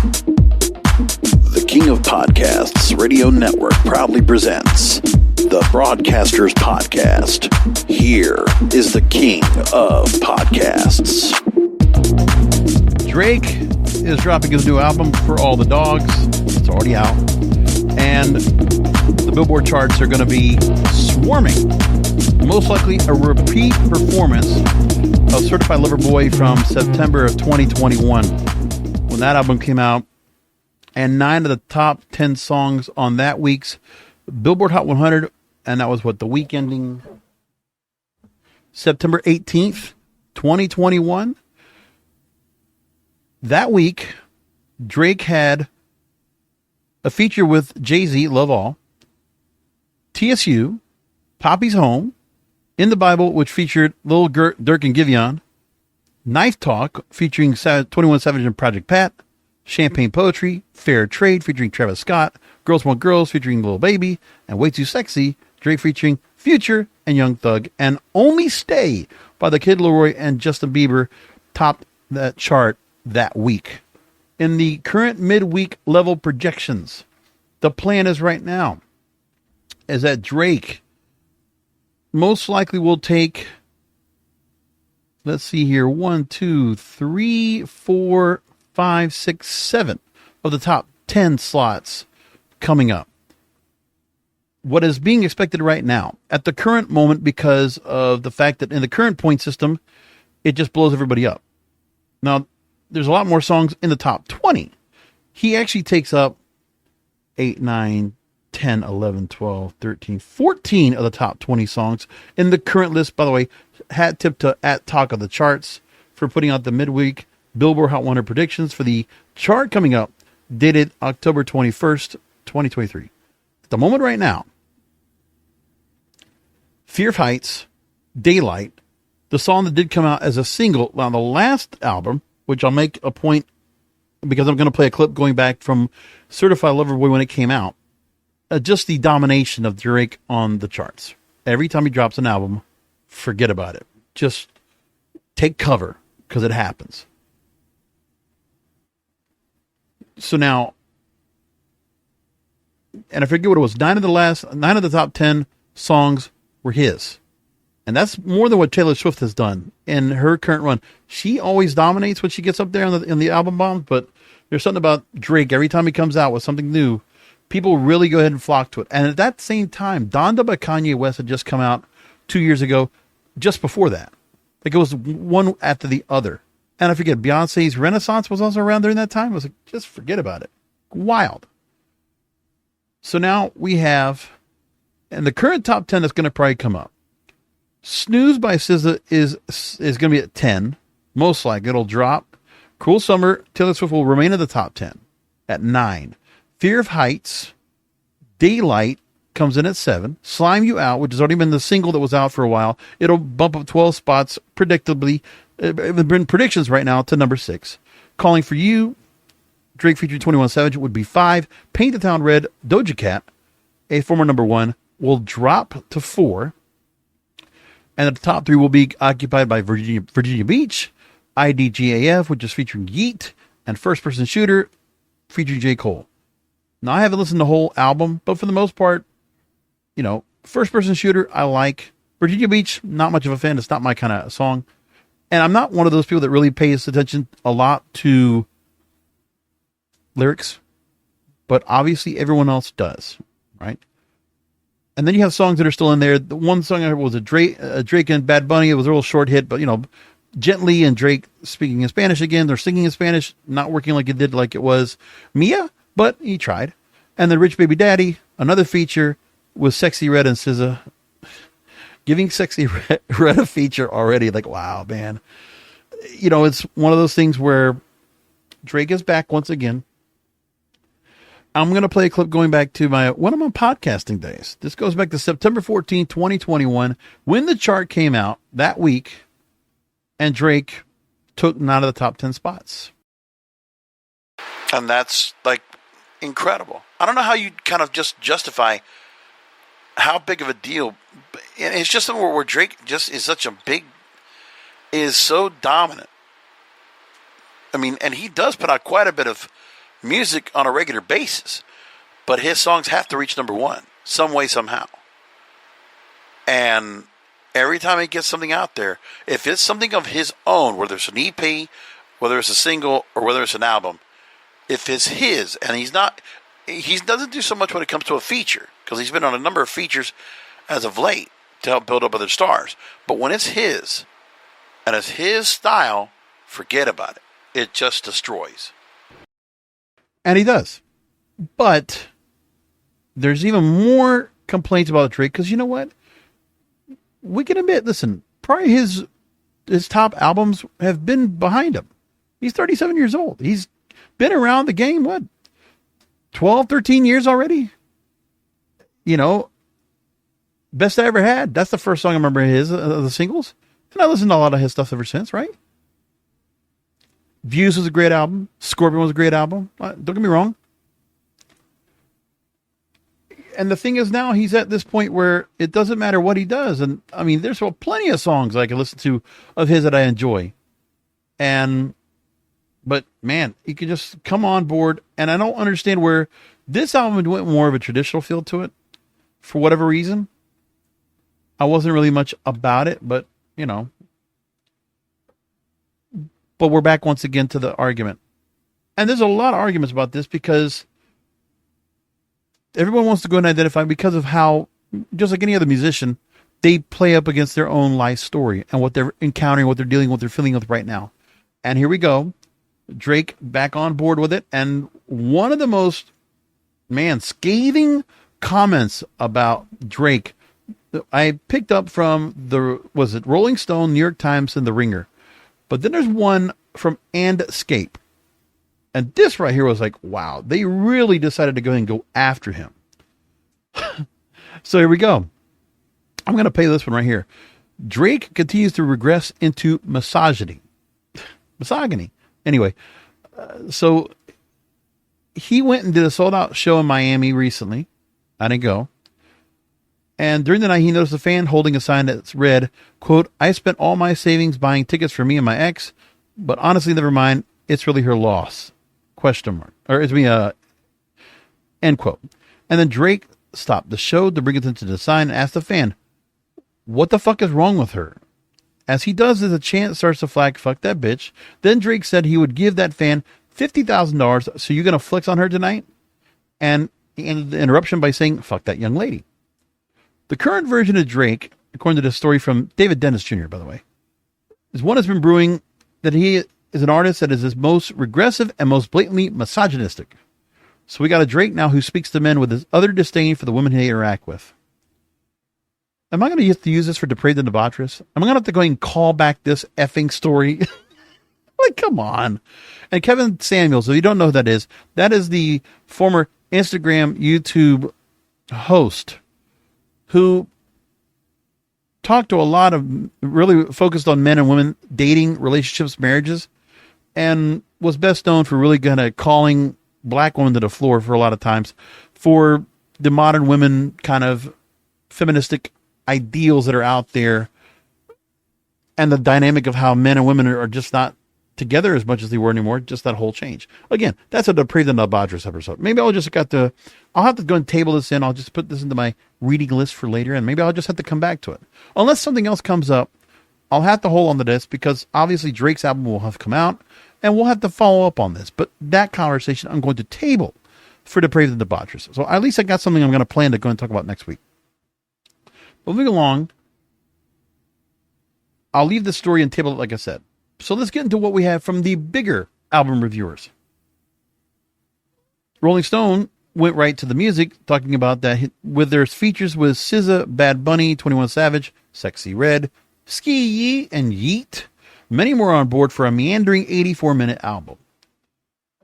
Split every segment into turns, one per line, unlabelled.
The King of Podcasts Radio Network proudly presents the Broadcasters Podcast. Here is the King of Podcasts.
Drake is dropping his new album, For All the Dogs. It's already out. And the Billboard charts are going to be swarming. Most likely a repeat performance of Certified Lover Boy from September of 2021 when that album came out. And 9 of the top 10 songs on that week's Billboard Hot 100. And that was the week ending September 18th, 2021. That week, Drake had a feature with Jay-Z, Love All, TSU, Poppy's Home, In the Bible, which featured Lil Durk and Giveon, Knife Talk, featuring 21 Savage and Project Pat, Champagne Poetry, Fair Trade, featuring Travis Scott, Girls Want Girls, featuring Lil Baby, and Way Too Sexy, Drake featuring Future and Young Thug, and Only Stay by the Kid Laroi and Justin Bieber topped that chart that week. In the current midweek level projections, the plan is right now is that Drake most likely will take, let's see here, 1, 2, 3, 4, 5, 6, 7 of the top 10 slots coming up. What is being expected right now at the current moment, because of the fact that in the current point system, it just blows everybody up. Now, there's a lot more songs in the top 20. He actually takes up 8, 9, 10, 11, 12, 13, 14 of the top 20 songs in the current list. By the way, hat tip to at Talk of the Charts for putting out the midweek Billboard Hot 100 predictions for the chart coming up, dated October 21st, 2023. At the moment right now, Fear of Heights, Daylight, the song that did come out as a single on the last album, which I'll make a point because I'm going to play a clip going back from Certified Lover Boy when it came out. Just the domination of Drake on the charts. Every time he drops an album, forget about it. Just take cover because it happens. So now, and I forget what it was, 9 of the top 10 songs were his. And that's more than what Taylor Swift has done in her current run. She always dominates when she gets up there in the album bombs, but there's something about Drake. Every time he comes out with something new, people really go ahead and flock to it. And at that same time, Donda by Kanye West had just come out 2 years ago, just before that. Like it was one after the other. And I forget, Beyonce's Renaissance was also around during that time. I was like, just forget about it. Wild. So now we have, and the current top 10 that's going to probably come up. Snooze by SZA is going to be at 10. Most likely it'll drop. Cruel Summer, Taylor Swift will remain in the top 10 at 9. Fear of Heights, Daylight comes in at 7. Slime You Out, which has already been the single that was out for a while. It'll bump up 12 spots predictably. There've been predictions right now to number 6. Calling for You, Drake featuring 21 Savage, would be 5. Paint the Town Red, Doja Cat, a former number 1, will drop to 4. And the top 3 will be occupied by Virginia Beach, IDGAF, which is featuring Yeat, and First Person Shooter, featuring J. Cole. Now, I haven't listened to the whole album, but for the most part, First Person Shooter, I like. Virginia Beach, not much of a fan. It's not my kind of song. And I'm not one of those people that really pays attention a lot to lyrics, but obviously everyone else does, right? And then you have songs that are still in there. The one song I heard was a Drake and Bad Bunny. It was a real short hit, but Gently and Drake speaking in Spanish again. They're singing in Spanish, not working like it did like it was Mia, but he tried. And then Rich Baby Daddy, another feature with Sexy Red and SZA. Giving Sexy Red a feature already, like, wow, man. It's one of those things where Drake is back once again. I'm going to play a clip going back to one of my podcasting days. This goes back to September 14, 2021, when the chart came out that week, and Drake took 9 of the top 10 spots. And that's, incredible. I don't know how you kind of just justify how big of a deal. And it's just something where Drake just is is so dominant. I mean, and he does put out quite a bit of
music on a regular basis, but his songs have to reach number one some way, somehow. And every time he gets something out there, if it's something of his own, whether it's an EP, whether it's a single, or whether it's an album, if it's his, and he doesn't do so much when it comes to a feature, because he's been on a number of features as of late to help build up other stars. But when it's his, and it's his style, forget about it. It just destroys.
And he does. But there's even more complaints about Drake, because you know what? We can admit, listen, probably his top albums have been behind him. He's 37 years old. He's been around the game, 12, 13 years already? You know, Best I Ever Had. That's the first song I remember his, the singles. And I listened to a lot of his stuff ever since, right? Views was a great album. Scorpion was a great album. Don't get me wrong. And the thing is, now he's at this point where it doesn't matter what he does. And I mean, there's plenty of songs I can listen to of his that I enjoy. But man, he can just come on board. And I don't understand where this album went more of a traditional feel to it. For whatever reason. I wasn't really much about it, but you know. But we're back once again to the argument. And there's a lot of arguments about this because everyone wants to go and identify, because of how, just like any other musician, they play up against their own life story and what they're encountering, what they're dealing with, what they're feeling with right now. And here we go. Drake back on board with it. And one of the most, scathing comments about Drake I picked up from Rolling Stone, New York Times, and The Ringer. But then there's one from Andscape. And this right here was like, wow, they really decided to go ahead and go after him. So here we go. I'm going to play this one right here. Drake continues to regress into misogyny. Anyway, so he went and did a sold-out show in Miami recently. I didn't go. And during the night, he noticed a fan holding a sign that's read, quote, "I spent all my savings buying tickets for me and my ex, but honestly, never mind. It's really her loss." Question mark. Or it's me, end quote. And then Drake stopped the show to bring attention to the sign and asked the fan, what the fuck is wrong with her? As he does this, a chant starts to flag, "Fuck that bitch." Then Drake said he would give that fan $50,000. So you're going to flex on her tonight? And he ended the interruption by saying, "Fuck that young lady." The current version of Drake, according to the story from David Dennis Jr., by the way, is one that's been brewing that he is an artist that is his most regressive and most blatantly misogynistic. So we got a Drake now who speaks to men with his utter disdain for the women he interact with. Am I going to have to use this for Depraved and Debaucherous? Am I going to have to go and call back this effing story? Like, come on. And Kevin Samuels, if you don't know who that is the former Instagram, YouTube host who talked to a lot of, really focused on men and women, dating, relationships, marriages, and was best known for really kind of calling black women to the floor for a lot of times for the modern women kind of feministic ideals that are out there, and the dynamic of how men and women are just not together as much as they were anymore. Just that whole change. Again, that's a Depraved and Debaucherous episode. Maybe I'll have to go and table this in. I'll just put this into my reading list for later, and maybe I'll just have to come back to it. Unless something else comes up, I'll have to hold on to this, because obviously Drake's album will have come out, and we'll have to follow up on this. But that conversation I'm going to table for Depraved and Debaucherous. So at least I got something I'm going to plan to go and talk about next week. Moving along, I'll leave the story and table it like I said. So let's get into what we have from the bigger album reviewers. Rolling Stone went right to the music, talking about that with their features with SZA, Bad Bunny, 21 Savage, Sexy Red, Ski Yee, and Yeat. Many more on board for a meandering 84-minute album.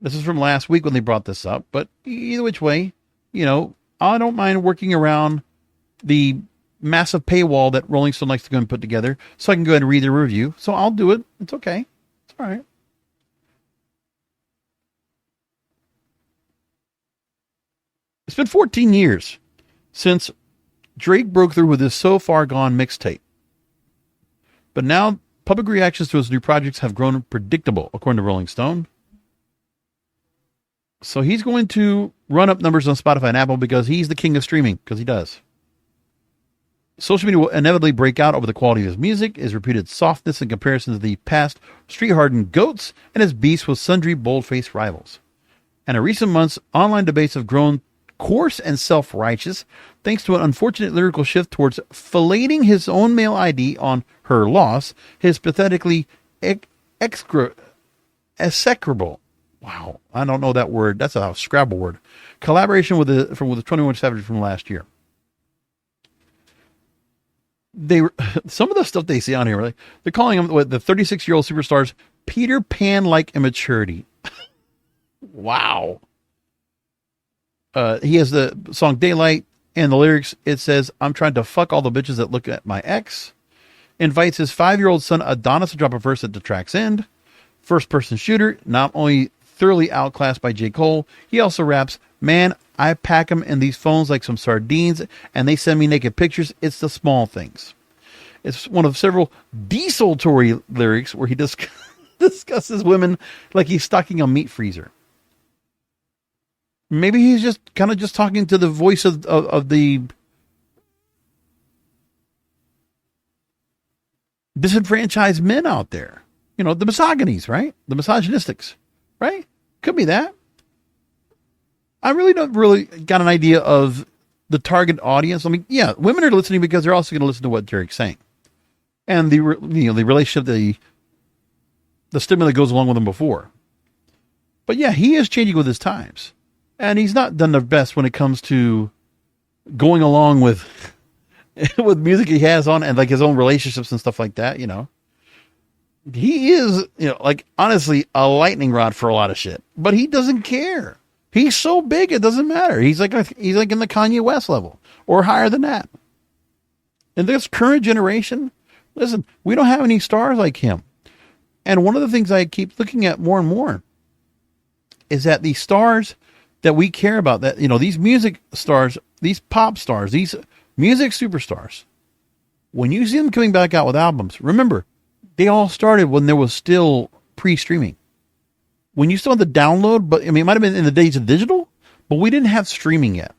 This is from last week when they brought this up, but either which way, I don't mind working around the massive paywall that Rolling Stone likes to go and put together, so I can go ahead and read the review. So I'll do it. It's okay. It's all right. It's been 14 years since Drake broke through with his So Far Gone mixtape. But now public reactions to his new projects have grown predictable, according to Rolling Stone. So he's going to run up numbers on Spotify and Apple because he's the king of streaming, because he does. Social media will inevitably break out over the quality of his music, his reputed softness in comparison to the past street-hardened goats, and his beefs with sundry bold-faced rivals. And in recent months, online debates have grown coarse and self-righteous, thanks to an unfortunate lyrical shift towards filleting his own male ID on Her Loss, his pathetically execrable. Wow, I don't know that word. That's a Scrabble word. Collaboration with the 21 Savage from last year. Some of the stuff they say on here, really, they're calling him the 36-year-old superstars Peter Pan-like immaturity. Wow. He has the song Daylight, and the lyrics, it says, I'm trying to fuck all the bitches that look at my ex. Invites his 5-year-old son Adonis to drop a verse at the track's end. First-person shooter, not only thoroughly outclassed by J. Cole, he also raps, man, I pack them in these phones like some sardines, and they send me naked pictures. It's the small things. It's one of several desultory lyrics where he discusses women like he's stocking a meat freezer. Maybe he's just kind of just talking to the voice of the disenfranchised men out there. You know, the misogynies, right? The misogynistics, right? Could be that. I really don't got an idea of the target audience. I mean, yeah, women are listening because they're also going to listen to what Derek's saying. And the relationship, the stigma that goes along with him before. But yeah, he is changing with his times. And he's not done the best when it comes to going along with with music he has on and like his own relationships and stuff like that, you know. He is, like honestly a lightning rod for a lot of shit, but he doesn't care. He's so big it doesn't matter. He's like in the Kanye West level or higher than that. In this current generation, listen, we don't have any stars like him. And one of the things I keep looking at more and more is that the stars that we care about, that, these music stars, these pop stars, these music superstars, when you see them coming back out with albums, remember, they all started when there was still pre-streaming. When you still had to download, but it might have been in the days of digital, but we didn't have streaming yet.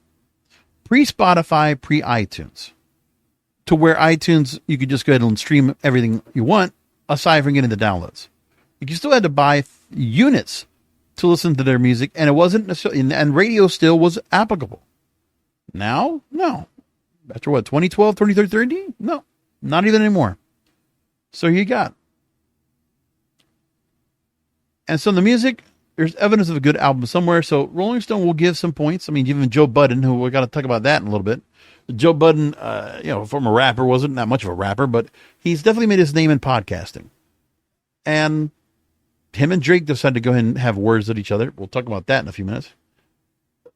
Pre-Spotify, pre-iTunes. To where iTunes, you could just go ahead and stream everything you want, aside from getting the downloads. You still had to buy units to listen to their music, and it wasn't necessarily, and radio still was applicable. Now, no. After what, 2012, 2013? No, not even anymore. So you got. And so in the music, there's evidence of a good album somewhere. So Rolling Stone will give some points. I mean, even Joe Budden, who we got to talk about that in a little bit. Joe Budden, from a rapper, wasn't that much of a rapper, but he's definitely made his name in podcasting. And him and Drake decided to go ahead and have words with each other. We'll talk about that in a few minutes.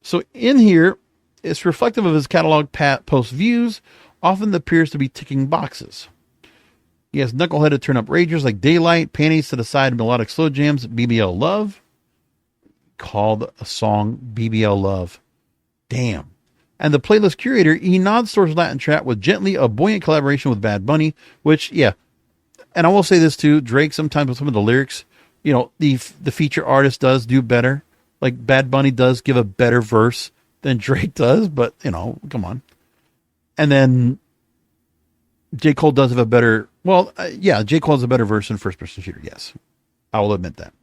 So in here, it's reflective of his catalog post views, often appears to be ticking boxes. He has knuckleheaded turn-up ragers like Daylight, Panties to the Side, melodic slow jams, BBL Love. Called a song BBL Love. Damn. And the playlist curator, he nods towards Latin trap with Gently, a buoyant collaboration with Bad Bunny, which, yeah. And I will say this too, Drake sometimes with some of the lyrics, the feature artist does do better. Like Bad Bunny does give a better verse than Drake does, but, come on. And then J. Cole does have a better, J. Cole has a better verse than First Person Shooter, yes. I will admit that.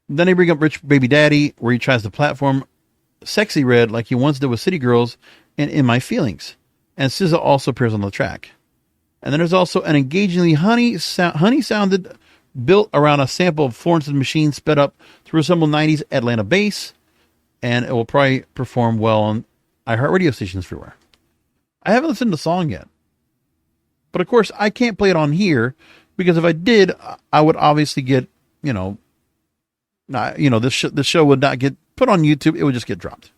Then they bring up Rich Baby Daddy, where he tries to platform Sexy Red like he once did with City Girls and In My Feelings. And SZA also appears on the track. And then there's also an engagingly honey-sounded built around a sample of Florence and the Machine sped up to resemble 90s Atlanta bass. And it will probably perform well on iHeart radio stations everywhere. I haven't listened to the song yet. But of course, I can't play it on here because if I did, I would obviously get, this show would not get put on YouTube. It would just get dropped. It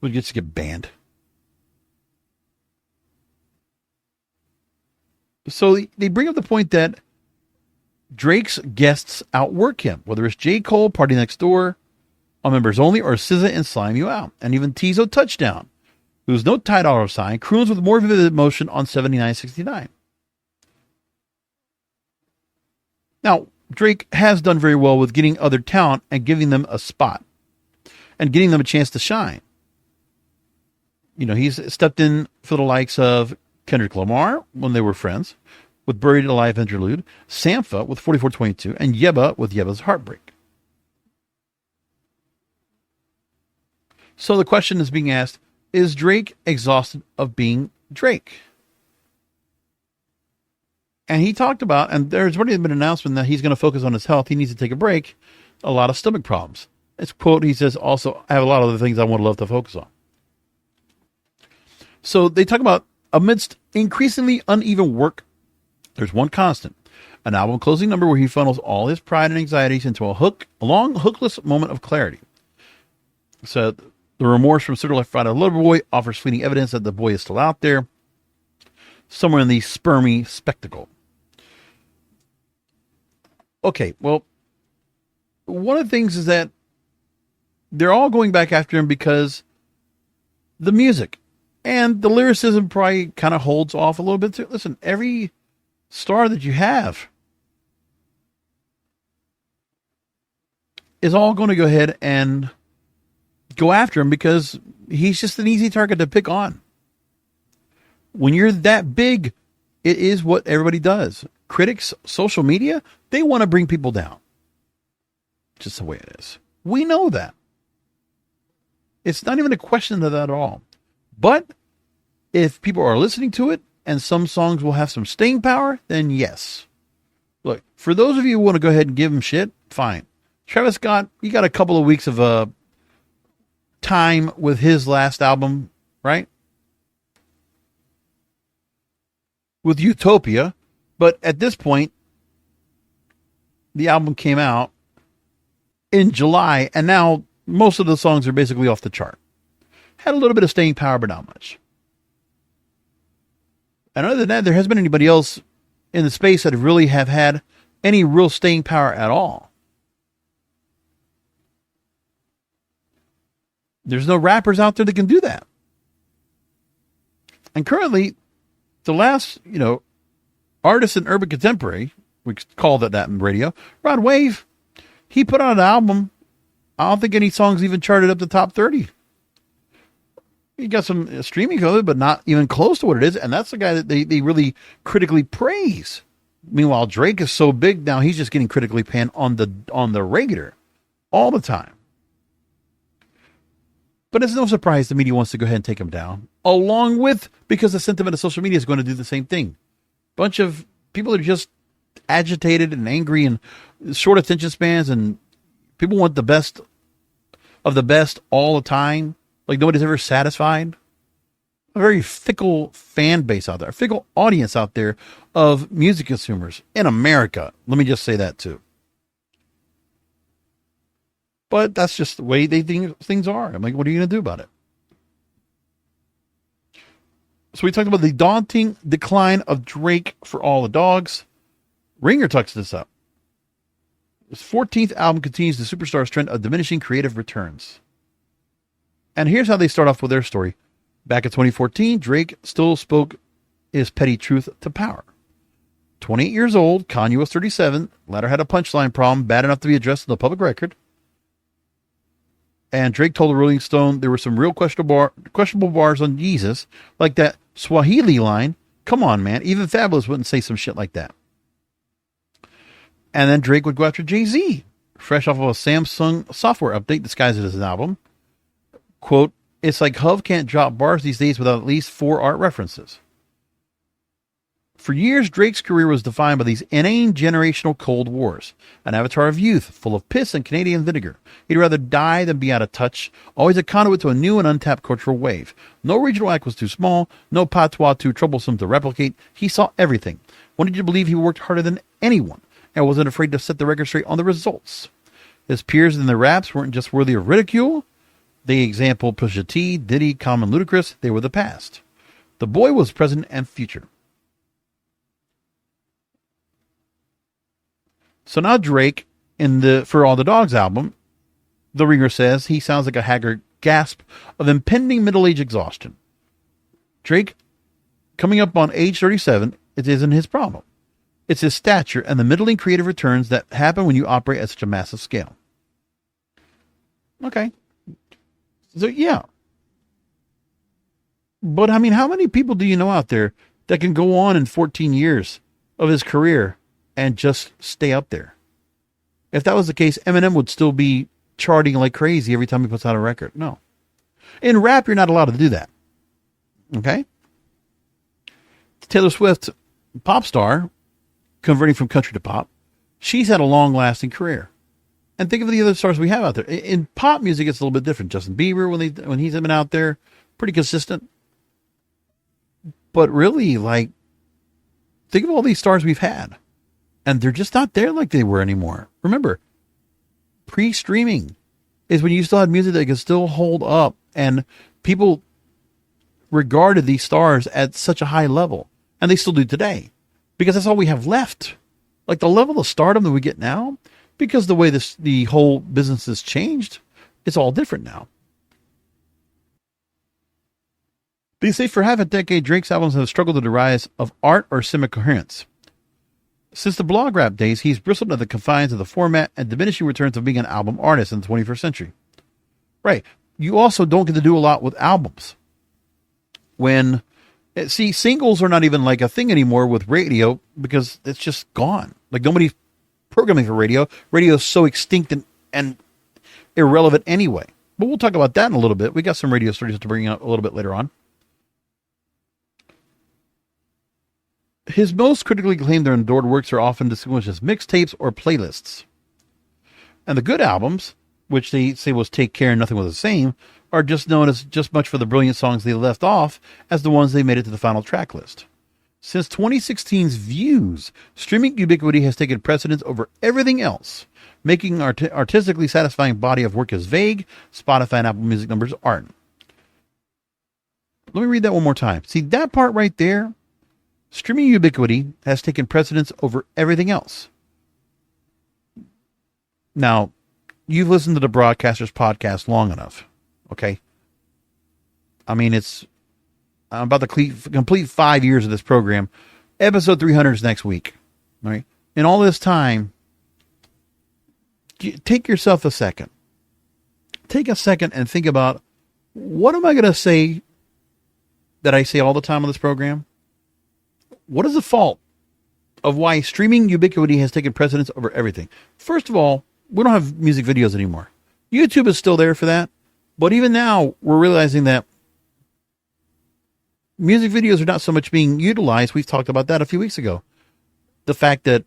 would just get banned. So they bring up the point that Drake's guests outwork him, whether it's J. Cole, Party Next Door, On Members Only, or SZA and Slime You Out. And even Tizo Touchdown, who's no tie dollar sign, croons with more vivid emotion on 7969. Now, Drake has done very well with getting other talent and giving them a spot and getting them a chance to shine. You know, he's stepped in for the likes of Kendrick Lamar when they were friends, with Buried Alive Interlude, Sampha with 4422, and Yebba with Yebba's Heartbreak. So the question is being asked, is Drake exhausted of being Drake? And he talked about, and there's already been an announcement that he's going to focus on his health. He needs to take a break. A lot of stomach problems. It's quote, he says, also, I have a lot of other things I would love to focus on. So they talk about, amidst increasingly uneven work, there's one constant, an album closing number where he funnels all his pride and anxieties into a long, hookless moment of clarity. So the remorse from Certified Lover Boy offers fleeting evidence that the boy is still out there, somewhere in the spermy spectacle. Okay, well, one of the things is that they're all going back after him because the music and the lyricism probably kind of holds off a little bit too. Listen, every star that you have is all going to go ahead and go after him because he's just an easy target to pick on. When you're that big, it is what everybody does. Critics, social media, they want to bring people down. Just the way it is. We know that. It's not even a question of that at all. But if people are listening to it and some songs will have some staying power, then yes. Look, for those of you who want to go ahead and give him shit, fine. Travis Scott, you got a couple of weeks of time with his last album, right? With Utopia. But at this point, the album came out in July, and now most of the songs are basically off the chart. Had a little bit of staying power, but not much. And other than that, there hasn't been anybody else in the space that really have had any real staying power at all. There's no rappers out there that can do that. And currently, the last, artist in urban contemporary, we call that in radio, Rod Wave, he put out an album. I don't think any songs even charted up the top 30. He got some streaming of it, but not even close to what it is. And that's the guy that they really critically praise. Meanwhile, Drake is so big now, he's just getting critically panned on the regular all the time. But it's no surprise the media wants to go ahead and take him down, along with, because the sentiment of social media is going to do the same thing. Bunch of people are just agitated and angry and short attention spans, and people want the best of the best all the time. Like nobody's ever satisfied. A very fickle fan base out there, a fickle audience out there of music consumers in America. Let me just say that too. But that's just the way they think things are. I'm like, what are you going to do about it? So we talked about the daunting decline of Drake for All the Dogs. Ringer tucks this up. His 14th album continues the superstar's trend of diminishing creative returns. And here's how they start off with their story. Back in 2014, Drake still spoke his petty truth to power. 28 years old, Kanye was 37, latter had a punchline problem bad enough to be addressed in the public record. And Drake told the Rolling Stone there were some real questionable bars on Jesus, like that Swahili line. Come on, man. Even Fabulous wouldn't say some shit like that. And then Drake would go after Jay-Z, fresh off of a Samsung software update disguised as an album. Quote, it's like Hov can't drop bars these days without at least 4 art references. For years, Drake's career was defined by these inane generational Cold Wars, an avatar of youth, full of piss and Canadian vinegar. He'd rather die than be out of touch, always a conduit to a new and untapped cultural wave. No regional act was too small, no patois too troublesome to replicate. He saw everything. Wanted you to believe he worked harder than anyone, and wasn't afraid to set the record straight on the results. His peers in the raps weren't just worthy of ridicule. They example Pusha T, Diddy, Common, Ludacris. They were the past. The boy was present and future. So now Drake, in the For All the Dogs album, the Ringer says he sounds like a haggard gasp of impending middle-age exhaustion. Drake, coming up on age 37, it isn't his problem. It's his stature and the middling creative returns that happen when you operate at such a massive scale. Okay. So, yeah. But, I mean, how many people do you know out there that can go on in 14 years of his career and just stay up there? If that was the case, Eminem would still be charting like crazy every time he puts out a record. No. In rap, you're not allowed to do that. Okay? Taylor Swift, pop star, converting from country to pop, she's had a long-lasting career. And think of the other stars we have out there. In pop music, it's a little bit different. Justin Bieber, when he's been out there, pretty consistent. But really, like, think of all these stars we've had. And they're just not there like they were anymore. Remember, pre-streaming is when you still had music that could still hold up. And people regarded these stars at such a high level. And they still do today. Because that's all we have left. Like the level of stardom that we get now, because the way the whole business has changed, it's all different now. They say for half a decade, Drake's albums have struggled with the rise of art or semi-coherence. Since the blog rap days, he's bristled at the confines of the format and diminishing returns of being an album artist in the 21st century. Right. You also don't get to do a lot with albums. Singles are not even like a thing anymore with radio because it's just gone. Like nobody's programming for radio. Radio is so extinct and irrelevant anyway. But we'll talk about that in a little bit. We got some radio stories to bring up a little bit later on. His most critically acclaimed or adored works are often distinguished as mixtapes or playlists. And the good albums, which they say was Take Care and Nothing Was the Same, are just known as just much for the brilliant songs they left off as the ones they made it to the final track list. Since 2016's Views, streaming ubiquity has taken precedence over everything else, making artistically satisfying body of work as vague, Spotify and Apple Music numbers aren't. Let me read that one more time. See, that part right there, streaming ubiquity has taken precedence over everything else. Now, you've listened to the Broadcasters podcast long enough, okay? I mean, I'm about to complete 5 years of this program. Episode 300 is next week, right? In all this time, take yourself a second. Take a second and think about, what am I going to say that I say all the time on this program? What is the fault of why streaming ubiquity has taken precedence over everything? First of all, we don't have music videos anymore. YouTube is still there for that. But even now, we're realizing that music videos are not so much being utilized. We've talked about that a few weeks ago. The fact that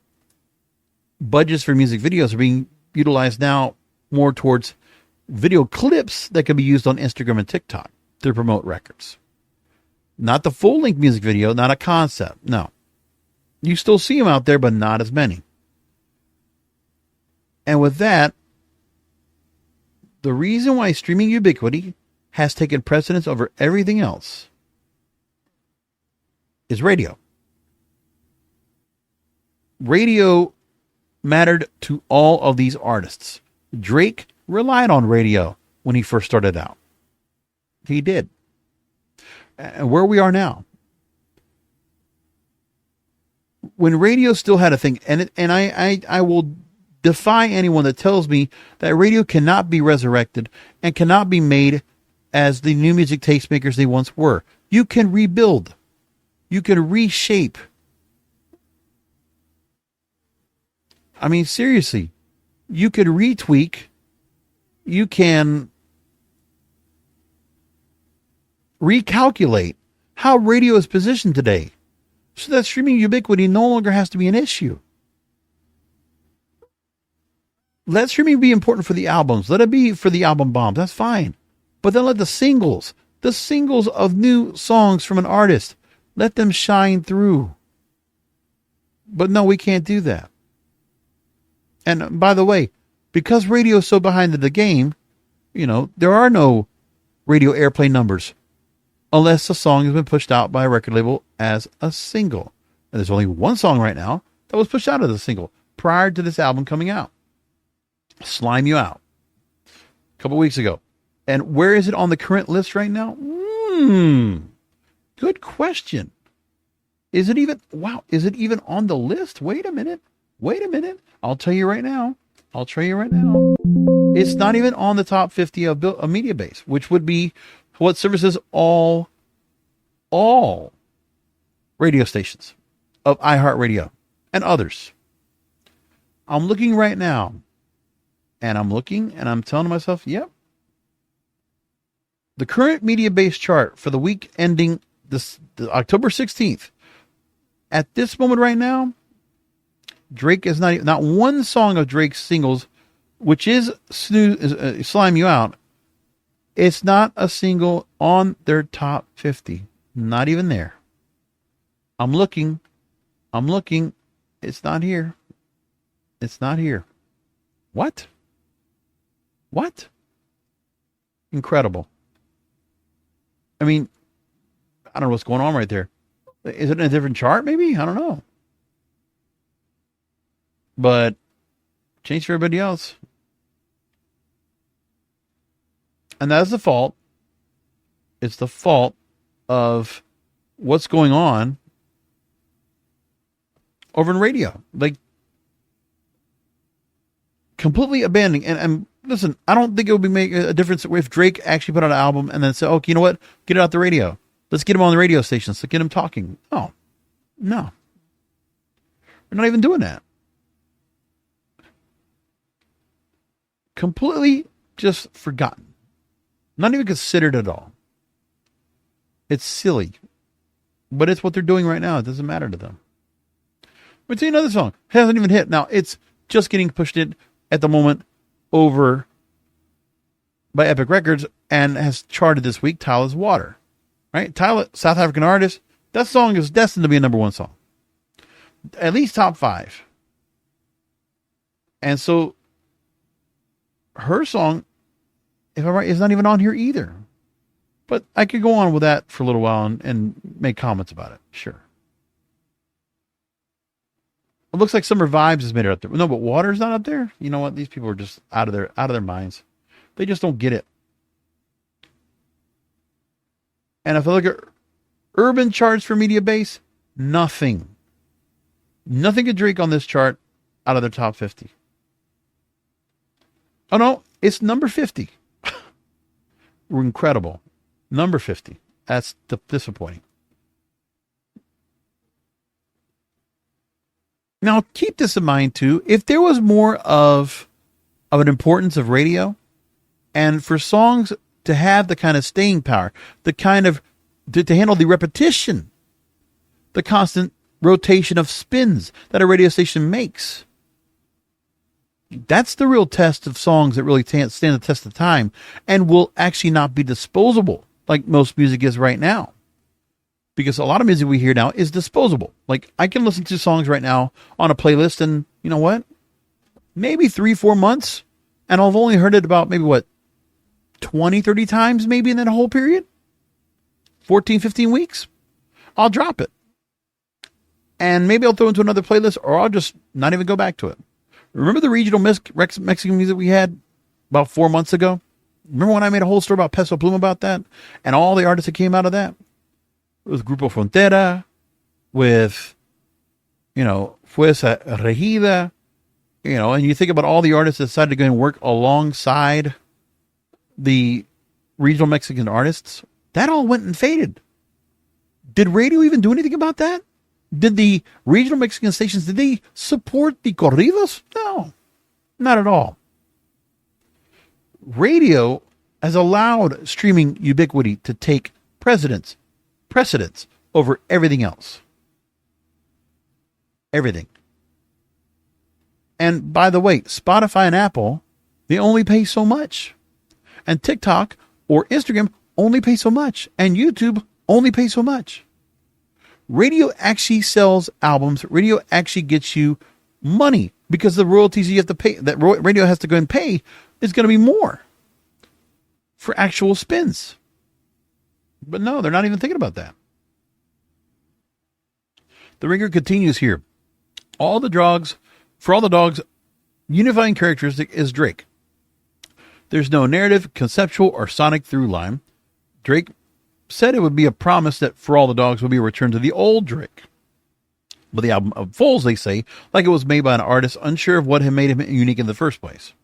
budgets for music videos are being utilized now more towards video clips that can be used on Instagram and TikTok to promote records. Not the full-length music video, not a concept. No. You still see them out there, but not as many. And with that, the reason why streaming ubiquity has taken precedence over everything else is radio. Radio mattered to all of these artists. Drake relied on radio when he first started out. He did. And where we are now, when radio still had a thing, and I will defy anyone that tells me that radio cannot be resurrected and cannot be made as the new music tastemakers they once were. You can rebuild. You can reshape. I mean, seriously, you can retweak. You can recalculate how radio is positioned today so that streaming ubiquity no longer has to be an issue. Let streaming be important for the albums. Let it be for the album bombs. That's fine. But then let the singles of new songs from an artist, let them shine through. But no, we can't do that. And by the way, because radio is so behind the game, there are no radio airplay numbers unless a song has been pushed out by a record label as a single. And there's only one song right now that was pushed out as a single prior to this album coming out. Slime You Out. A couple weeks ago. And where is it on the current list right now? Good question. Is it even, wow, is it even on the list? Wait a minute. I'll tell you right now. It's not even on the top 50 of Media Base, which would be what services all radio stations of iHeartRadio and others. I'm looking right now, and I'm telling myself, yep. The current Media Base chart for the week ending October 16th, at this moment right now, Drake is not one song of Drake's singles, which is Slime You Out. It's not a single on their top 50. Not even there. I'm looking. It's not here. What? Incredible. I mean, I don't know what's going on right there. Is it in a different chart, maybe? I don't know. But change for everybody else. And that's the fault. It's the fault of what's going on over in radio. Like, completely abandoning. And listen, I don't think it would make a difference if Drake actually put out an album and then said, okay, you know what? Get it out the radio. Let's get him on the radio stations. Let's get him talking. Oh, no. We're not even doing that. Completely just forgotten. Not even considered at all. It's silly. But it's what they're doing right now. It doesn't matter to them. But see another song. Hasn't even hit. Now, it's just getting pushed in at the moment over by Epic Records and has charted this week. Tyla's Water. Right? Tyla, South African artist. That song is destined to be a number one song. At least top 5. And so her song, if I'm right, is not even on here either. But I could go on with that for a little while and make comments about it. Sure. It looks like Summer Vibes has made it up there. No, but Water's not up there. You know what? These people are just out of their minds. They just don't get it. And if I look at urban charts for Media Base, nothing. Nothing could Drake on this chart out of their top 50. Oh no, it's number 50. We're incredible. Number 50. That's disappointing. Now, keep this in mind, too. If there was more of an importance of radio, and for songs to have the kind of staying power, the kind of, to handle the repetition, the constant rotation of spins that a radio station makes, that's the real test of songs that really stand the test of time and will actually not be disposable like most music is right now. Because a lot of music we hear now is disposable. Like, I can listen to songs right now on a playlist and, you know what? Maybe 3-4 months, and I've only heard it about maybe, 20, 30 times maybe in that whole period? 14, 15 weeks? I'll drop it. And maybe I'll throw it into another playlist, or I'll just not even go back to it. Remember the regional Mexican music we had about 4 months ago? Remember when I made a whole story about Peso Pluma about that? And all the artists that came out of that? With Grupo Frontera, with, Fuerza Regida, and you think about all the artists that decided to go and work alongside the regional Mexican artists, that all went and faded. Did radio even do anything about that? Did the regional Mexican stations, did they support the corridos? No, not at all. Radio has allowed streaming ubiquity to take precedence over everything else. Everything. And by the way, Spotify and Apple, they only pay so much. And TikTok or Instagram only pay so much. And YouTube only pay so much. Radio actually sells albums. Radio actually gets you money because the royalties you have to pay, that radio has to go and pay, is going to be more for actual spins. But no, they're not even thinking about that. The Ringer continues here. For all the dogs, unifying characteristic is Drake. There's no narrative, conceptual, or sonic through line. Drake said it would be a promise that For All the Dogs will be a return to the old Drake. But the album unfolds, they say, like it was made by an artist unsure of what had made him unique in the first place.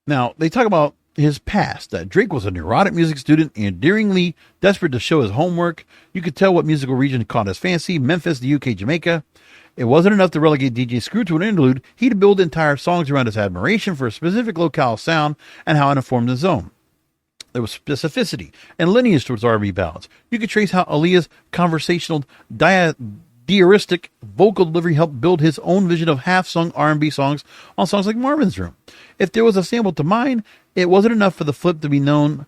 Now, they talk about his past, that Drake was a neurotic music student, endearingly desperate to show his homework. You could tell what musical region caught his fancy: Memphis, the UK, Jamaica. It wasn't enough to relegate DJ Screw to an interlude. He'd build entire songs around his admiration for a specific locale sound and how it informed his own. There was specificity and lineage towards R&B ballads. You could trace how Aaliyah's conversational, diaristic vocal delivery helped build his own vision of half-sung R&B songs on songs like Marvin's Room. If there was a sample to mine, it wasn't enough for the flip to be known.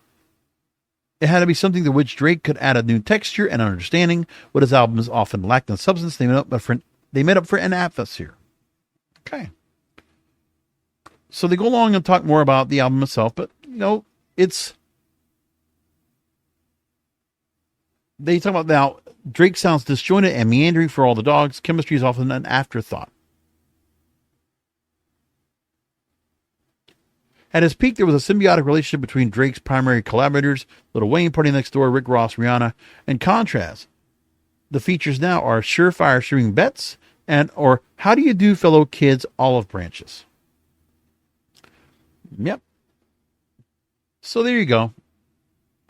It had to be something to which Drake could add a new texture and understanding. What his albums often lacked in substance, they made up for an atmosphere. Okay. So they go along and talk more about the album itself, but, they talk about now, Drake sounds disjointed and meandering for all the dogs. Chemistry is often an afterthought. At his peak, there was a symbiotic relationship between Drake's primary collaborators, Lil Wayne, Party Next Door, Rick Ross, Rihanna. In contrast, the features now are surefire shooting bets or how do you do, fellow kids, olive branches. Yep. So there you go.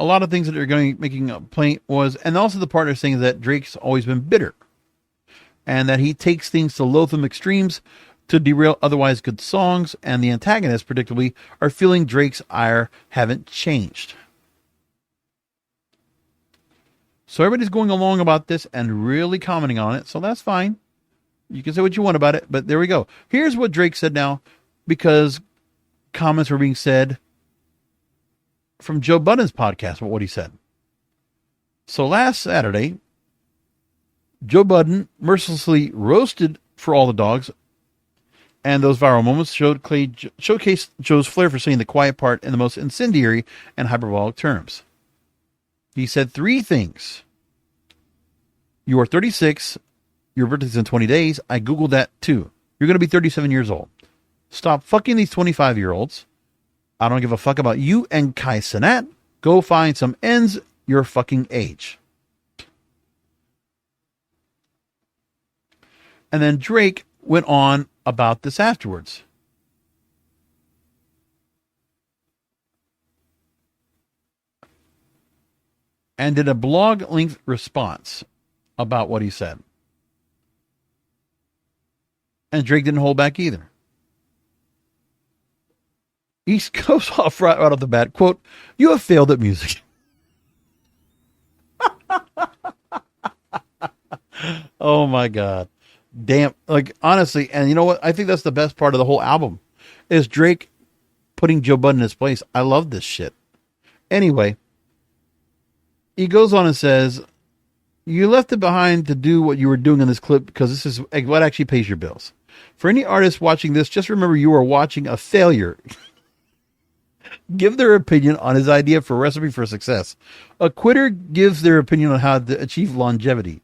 A lot of things that are going to making a point was, and also the partner saying that Drake's always been bitter and that he takes things to loathsome extremes to derail otherwise good songs, and the antagonists, predictably, are feeling Drake's ire haven't changed. So everybody's going along about this and really commenting on it, so that's fine. You can say what you want about it, but there we go. Here's what Drake said now, because comments were being said from Joe Budden's podcast about what he said. So last Saturday, Joe Budden mercilessly roasted For All the Dogs, and those viral moments showcased Joe's flair for saying the quiet part in the most incendiary and hyperbolic terms. He said 3 things. You are 36. Your birthday's in 20 days. I Googled that too. You're going to be 37 years old. Stop fucking these 25-year-olds. I don't give a fuck about you and Kai Cenat. Go find some ends your fucking age. And then Drake went on about this afterwards. And did a blog-length response about what he said. And Drake didn't hold back either. He goes off right off the bat, quote, "You have failed at music." Oh my God. Damn. Like, honestly, and you know what? I think that's the best part of the whole album is Drake putting Joe Budden in his place. I love this shit. Anyway, he goes on and says, "You left it behind to do what you were doing in this clip because this is what actually pays your bills. For any artist watching this, just remember you are watching a failure." Give their opinion on his idea for a recipe for success. A quitter gives their opinion on how to achieve longevity.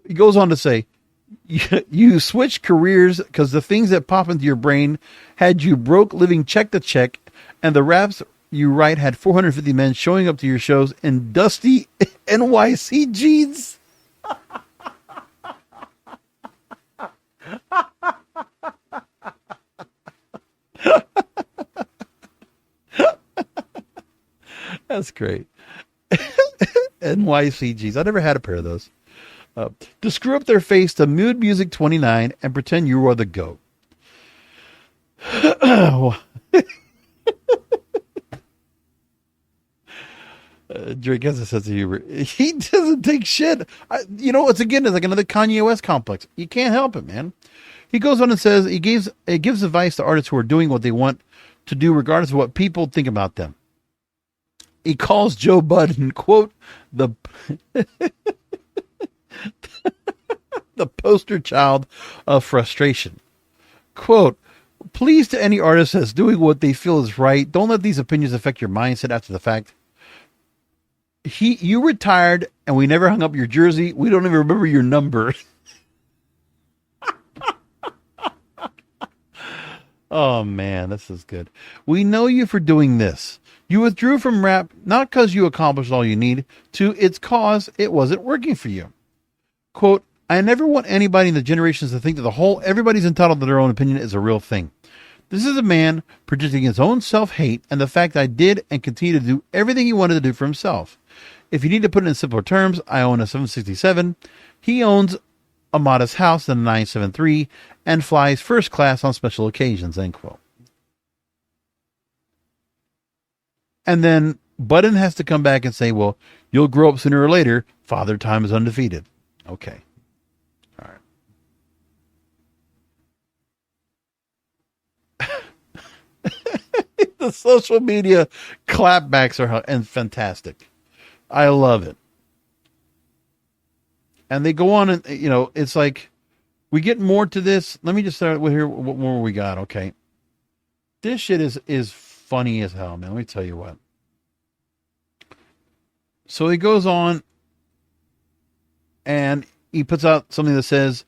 He goes on to say, you switched careers because the things that pop into your brain had you broke living check to check, and the raps you write had 450 men showing up to your shows in dusty NYC jeans. That's great. NYCGs. I never had a pair of those. To screw up their face to Mood Music 29 and pretend you are the GOAT. Drake has a sense of humor. He doesn't take shit. It's like another Kanye West complex. You can't help it, man. He goes on and says it gives advice to artists who are doing what they want to do regardless of what people think about them. He calls Joe Budden, quote, the poster child of frustration. Quote, "Please to any artist that's doing what they feel is right, don't let these opinions affect your mindset after the fact. You retired and we never hung up your jersey. We don't even remember your number." Oh man, this is good. "We know you for doing this. You withdrew from rap not because you accomplished all you need to, it's cause it wasn't working for you. Quote, I never want anybody in the generations to think that the whole everybody's entitled to their own opinion is a real thing. This is a man projecting his own self-hate and the fact that I did and continue to do everything he wanted to do for himself. If you need to put it in simpler terms, I own a 767. He owns a modest house in a 973 and flies first class on special occasions, end quote. And then Budden has to come back and say, well, you'll grow up sooner or later. Father Time is undefeated. Okay. All right. The social media clapbacks are fantastic. I love it. And they go on and, it's like, we get more to this. Let me just start with here. What more we got? Okay. This shit is funny as hell, man. Let me tell you what. So he goes on and he puts out something that says,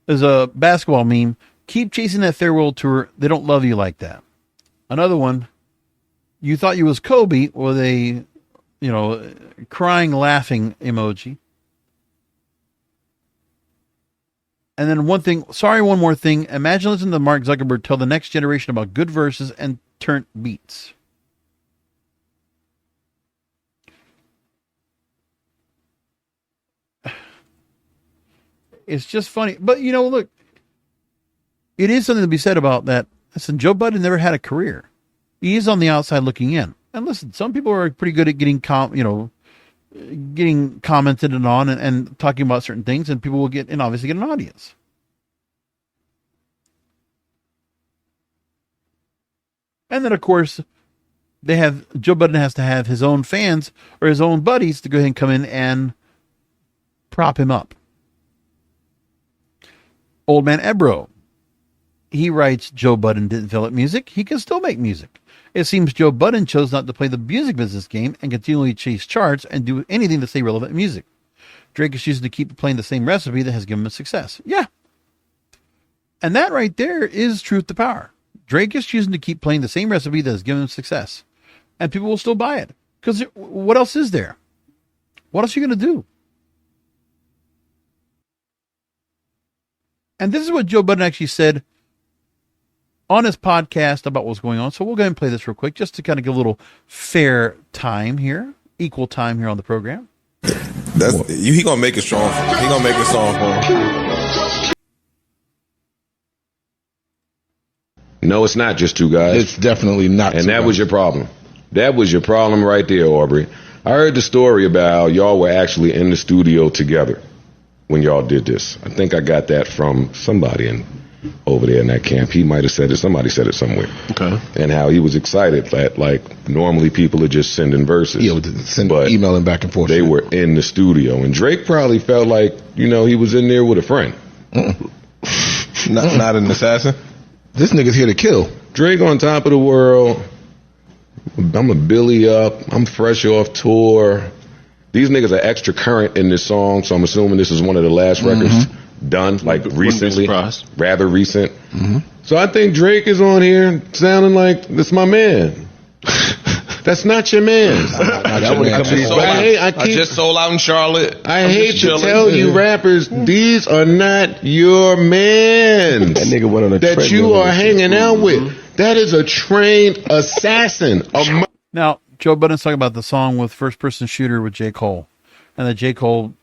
there's a basketball meme, keep chasing that farewell tour. They don't love you like that. Another one, you thought you was Kobe, with a, crying, laughing emoji. And then one more thing. Imagine listening to Mark Zuckerberg tell the next generation about good verses and turnt beats. It's just funny. But, look, it is something to be said about that. Listen, Joe Budden never had a career. He is on the outside looking in. And listen, some people are pretty good at getting commented on and talking about certain things, and people will obviously get an audience. And then, of course, Joe Budden has to have his own fans or his own buddies to go ahead and come in and prop him up. Old Man Ebro, he writes, Joe Budden didn't fail at music. He can still make music. It seems Joe Budden chose not to play the music business game and continually chase charts and do anything to stay relevant music. Drake is choosing to keep playing the same recipe that has given him success. Yeah. And that right there is truth to power. Drake is choosing to keep playing the same recipe that has given him success. And people will still buy it. Because what else is there? What else are you going to do? And this is what Joe Budden actually said on his podcast about what's going on. So we'll go ahead and play this real quick just to kind of give a little fair time here, equal time here on the program.
He gonna make it strong. He gonna make it strong for him.
No, it's not just two guys.
It's definitely not.
And that was your problem. That was your problem right there, Aubrey. I heard the story about how y'all were actually in the studio together when y'all did this. I think I got that from somebody over there in that camp. He might have said it. Somebody said it somewhere. Okay. And how he was excited that, like, normally people are just sending verses.
Yeah, emailing back and forth.
They were in the studio. And Drake probably felt like, he was in there with a friend.
Not an assassin.
This nigga's here to kill.
Drake on top of the world. I'm a Billy up. I'm fresh off tour. These niggas are extra current in this song, so I'm assuming this is one of the last records done, like recently, rather recent. So I think Drake is on here sounding like, that's my man. That's not your man.
I just sold out in Charlotte.
I hate to tell you rappers, these are not your man
that nigga went on a
that you are hanging out with. That is a trained assassin.
Now, Joe Budden's talking about the song with First Person Shooter with J. Cole. And that J. Cole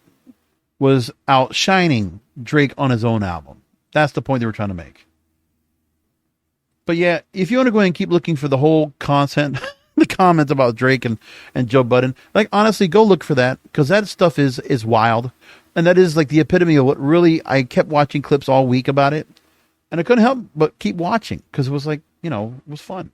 was outshining Drake on his own album. That's the point they were trying to make. But yeah, if you want to go ahead and keep looking for the whole content, the comments about Drake and Joe Budden, like, honestly, go look for that, because that stuff is wild. And that is like the epitome of what really, I kept watching clips all week about it. And I couldn't help but keep watching, because it was like, it was fun.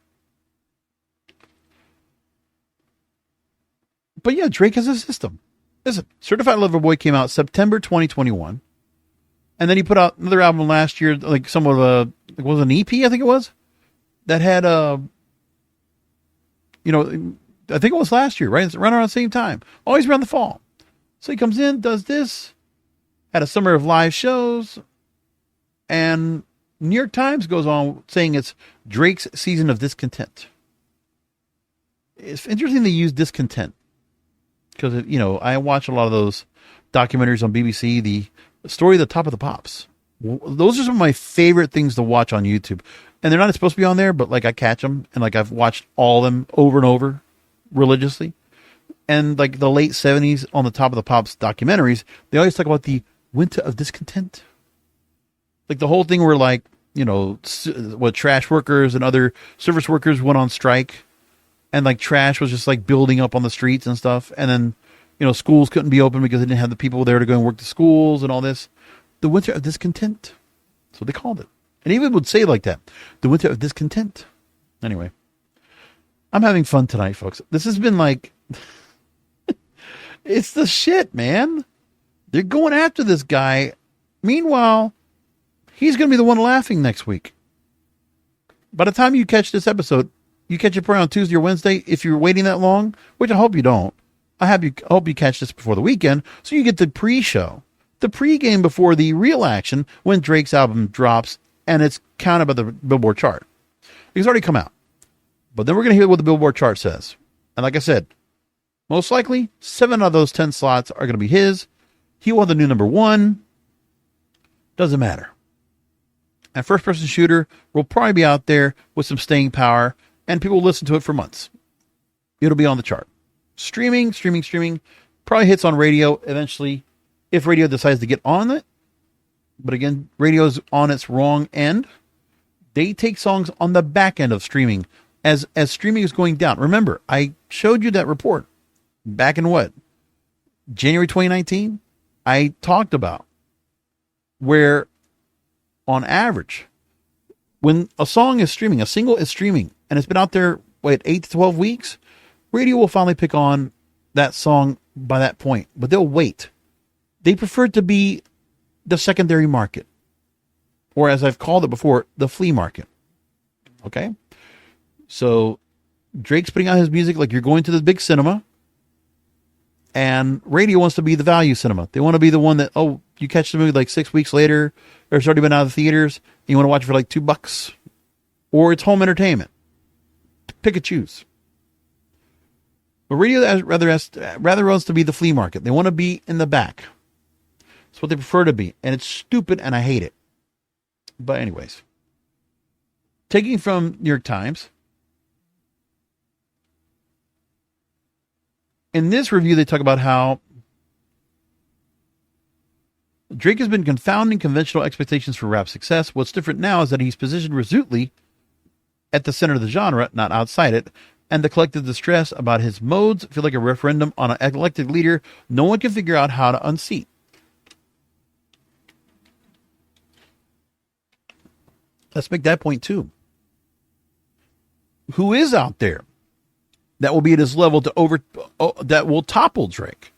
But yeah, Drake has a system. Listen, Certified Lover Boy came out September 2021. And then he put out another album last year, like somewhat of was it an EP, I think it was, that had I think it was last year, right? It's right around the same time. Always around the fall. So he comes in, does this, had a summer of live shows, and New York Times goes on saying it's Drake's season of discontent. It's interesting they use discontent, because, I watch a lot of those documentaries on BBC, the Story of the Top of the Pops. Those are some of my favorite things to watch on YouTube. And they're not supposed to be on there, but like I catch them and like I've watched all of them over and over religiously. And like the late 70s on the Top of the Pops documentaries, they always talk about the winter of discontent. Like the whole thing where like, you know, what trash workers and other service workers went on strike and like trash was just like building up on the streets and stuff. And then, you know, schools couldn't be open because they didn't have the people there to go and work the schools and all this. The winter of discontent. That's what they called it. And even would say it like that. The winter of discontent. Anyway, I'm having fun tonight, folks. This has been like, it's the shit, man. They're going after this guy. Meanwhile, he's going to be the one laughing next week. By the time you catch this episode, you catch it probably on Tuesday or Wednesday. If you're waiting that long, which I hope you don't, I hope you catch this before the weekend so you get the pre-show, the pre-game before the real action when Drake's album drops and it's counted by the Billboard chart. It's already come out. But then we're going to hear what the Billboard chart says. And like I said, most likely 7 out of those 10 slots are going to be his. He will have the new number 1. Doesn't matter. And First Person Shooter will probably be out there with some staying power and people will listen to it for months. It'll be on the chart. Streaming. Probably hits on radio eventually if radio decides to get on it. But again, radio's on its wrong end. They take songs on the back end of streaming as streaming is going down. Remember, I showed you that report back in what? January 2019? I talked about where on average, when a song is streaming, a single is streaming, and it's been out there, 8 to 12 weeks, radio will finally pick on that song by that point, but they'll wait. They prefer it to be the secondary market, or as I've called it before, the flea market. Okay? So Drake's putting out his music like you're going to the big cinema, and radio wants to be the value cinema. They want to be the one that, you catch the movie like 6 weeks later, or it's already been out of the theaters, and you want to watch it for like $2, or it's home entertainment. Pick and choose. But radio rather wants to be the flea market. They want to be in the back. It's what they prefer to be. And it's stupid and I hate it. But anyways. Taking from New York Times. In this review, they talk about how Drake has been confounding conventional expectations for rap success. What's different now is that he's positioned resolutely at the center of the genre, not outside it. And the collective distress about his modes feel like a referendum on an elected leader no one can figure out how to unseat. Let's make that point too. Who is out there that will be at his level that will topple Drake?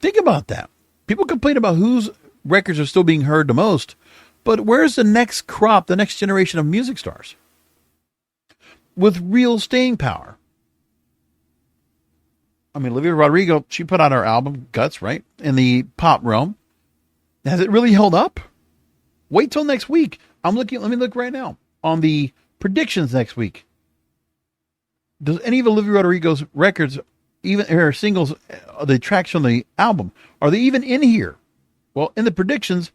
Think about that. People complain about whose records are still being heard the most, but where's the next crop, the next generation of music stars with real staying power? I mean, Olivia Rodrigo, she put out her album Guts, right? In the pop realm. Has it really held up? Wait till next week. Let me look right now on the predictions next week. Does any of Olivia Rodrigo's records, even her singles, the tracks from the album, are they even in here? Well, in the predictions,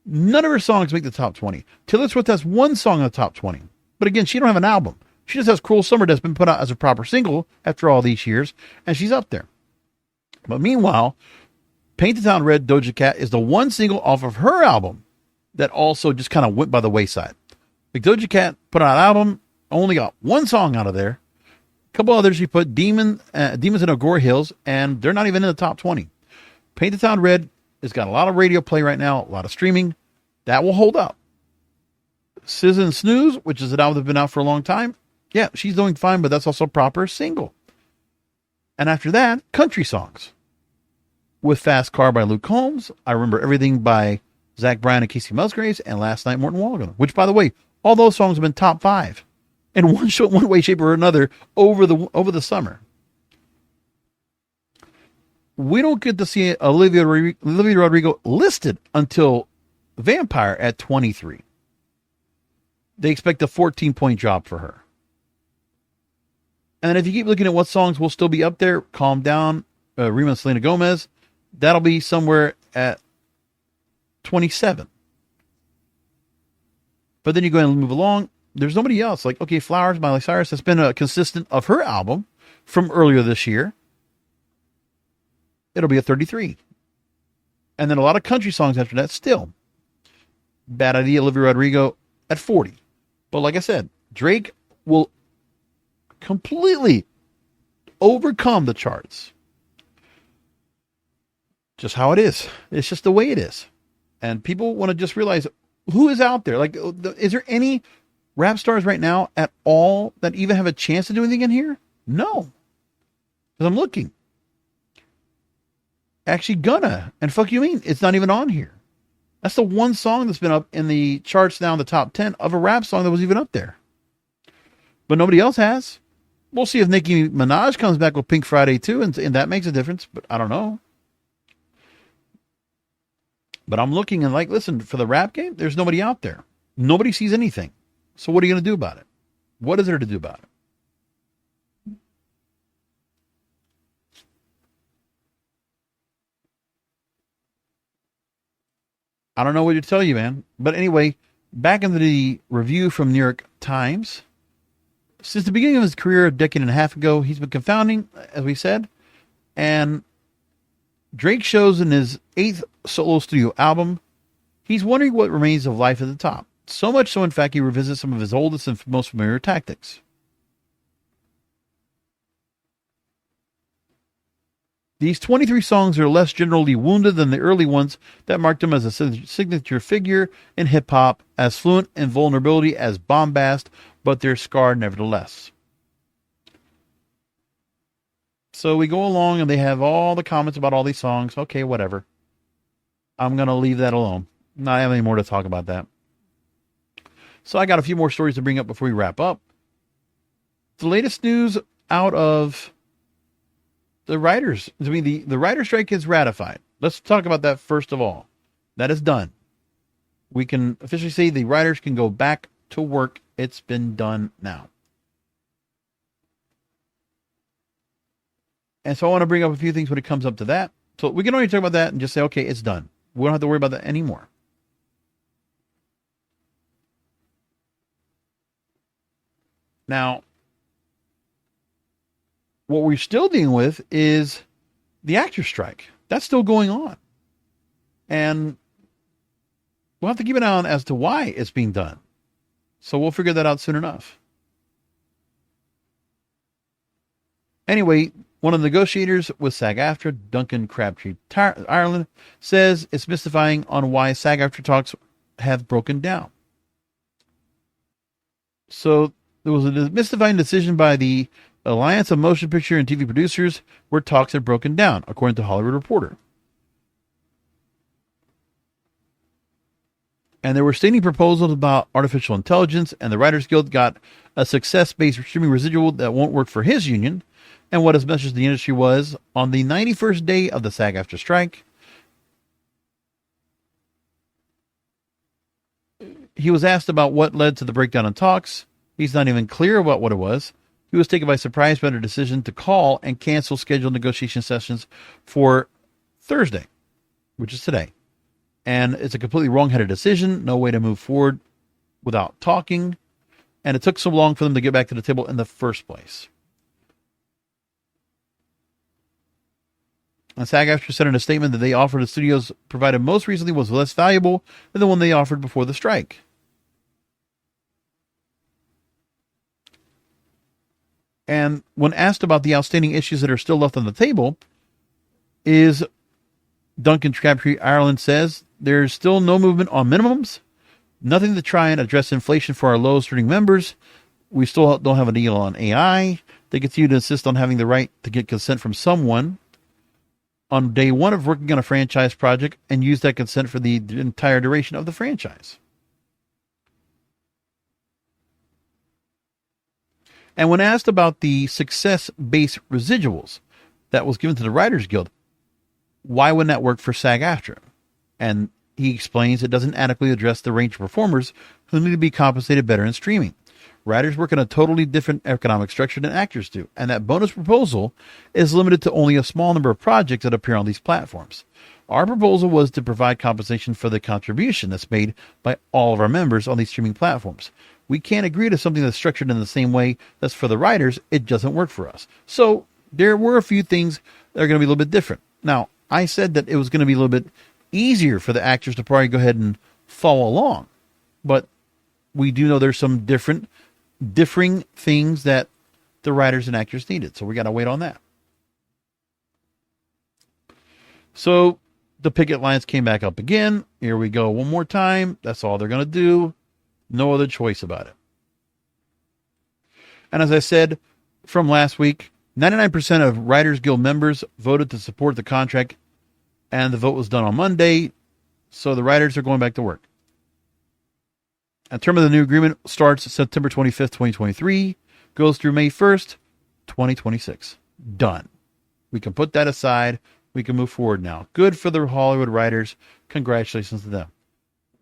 none of her songs make the top 20. Taylor Swift has one song in the top 20. But again, she don't have an album. She just has Cruel Summer that's been put out as a proper single after all these years, and she's up there. But meanwhile, Paint the Town Red, Doja Cat is the one single off of her album that also just kind of went by the wayside. Like Doja Cat put out an album, only got one song out of there. A couple others she put Demons in Agora Hills, and they're not even in the top 20. Paint the Town Red has got a lot of radio play right now, a lot of streaming. That will hold up. Sizz and Snooze, which is an album that's been out for a long time. Yeah, she's doing fine, but that's also a proper single. And after that, country songs. With Fast Car by Luke Combs, I Remember Everything by Zach Bryan and Casey Musgraves, and Last Night Morton Wallen, which, by the way, all those songs have been top 5 in one way, shape, or another over the summer. We don't get to see Olivia Rodrigo listed until Vampire at 23. They expect a 14-point drop for her. And then if you keep looking at what songs will still be up there, Calm Down, Rima and Selena Gomez, that'll be somewhere at 27. But then you go and move along. There's nobody else. Like, okay, Flowers, Miley Cyrus, has been a consistent of her album from earlier this year. It'll be a 33. And then a lot of country songs after that still. Bad Idea, Olivia Rodrigo at 40. But like I said, Drake will completely overcome the charts. Just how it is. It's just the way it is. And people want to just realize who is out there. Like, is there any rap stars right now at all that even have a chance to do anything in here? No. Because I'm looking. Actually, Gunna and Fuck You Mean, it's not even on here. That's the one song that's been up in the charts now in the top 10 of a rap song that was even up there. But nobody else has. We'll see if Nicki Minaj comes back with Pink Friday too, and that makes a difference, but I don't know. But I'm looking and like, listen, for the rap game, there's nobody out there. Nobody sees anything. So what are you going to do about it? What is there to do about it? I don't know what to tell you, man. But anyway, back into the review from New York Times. Since the beginning of his career a decade and a half ago, he's been confounding, as we said. And Drake shows in his 8th solo studio album, he's wondering what remains of life at the top. So much so, in fact, he revisits some of his oldest and most familiar tactics. These 23 songs are less generally wounded than the early ones that marked him as a signature figure in hip-hop, as fluent in vulnerability as bombast, but they're scarred nevertheless. So we go along and they have all the comments about all these songs. Okay, whatever. I'm going to leave that alone. Not have any more to talk about that. So I got a few more stories to bring up before we wrap up. The latest news out of the writers. I mean, the writer strike is ratified. Let's talk about that first of all. That is done. We can officially say the writers can go back to work. It's been done now. And so I want to bring up a few things when it comes up to that. So we can only talk about that and just say, okay, it's done. We don't have to worry about that anymore. Now, what we're still dealing with is the actors' strike. That's still going on. And we'll have to keep an eye on as to why it's being done. So we'll figure that out soon enough. Anyway, one of the negotiators with SAG-AFTRA, Duncan Crabtree Ireland, says it's mystifying on why SAG-AFTRA talks have broken down. So there was a mystifying decision by the Alliance of Motion Picture and TV Producers where talks had broken down, according to Hollywood Reporter. And there were standing proposals about artificial intelligence, and the Writers Guild got a success-based streaming residual that won't work for his union. And what his message to the industry was, on the 91st day of the SAG-AFTRA strike, he was asked about what led to the breakdown in talks. He's not even clear about what it was. He was taken by surprise by the decision to call and cancel scheduled negotiation sessions for Thursday, which is today. And it's a completely wrong-headed decision. No way to move forward without talking. And it took so long for them to get back to the table in the first place. And SAG-AFTRA said in a statement that they offered the studios provided most recently was less valuable than the one they offered before the strike. And when asked about the outstanding issues that are still left on the table, is Duncan Crabtree Ireland says there's still no movement on minimums, nothing to try and address inflation for our lowest earning members. We still don't have a deal on AI. They continue to insist on having the right to get consent from someone on day one of working on a franchise project and use that consent for the entire duration of the franchise. And when asked about the success-based residuals that was given to the Writers Guild, why wouldn't that work for SAG-AFTRA? And he explains it doesn't adequately address the range of performers who need to be compensated better in streaming. Writers work in a totally different economic structure than actors do, and that bonus proposal is limited to only a small number of projects that appear on these platforms. Our proposal was to provide compensation for the contribution that's made by all of our members on these streaming platforms. We can't agree to something that's structured in the same way that's for the writers. It doesn't work for us. So there were a few things that are going to be a little bit different. Now, I said that it was going to be a little bit easier for the actors to probably go ahead and follow along. But we do know there's some differing things that the writers and actors needed. So we got to wait on that. So the picket lines came back up again. Here we go one more time. That's all they're going to do. No other choice about it. And as I said from last week, 99% of Writers Guild members voted to support the contract, and the vote was done on Monday, so the writers are going back to work. The term of the new agreement starts September 25th, 2023, goes through May 1st, 2026. Done. We can put that aside. We can move forward now. Good for the Hollywood writers. Congratulations to them.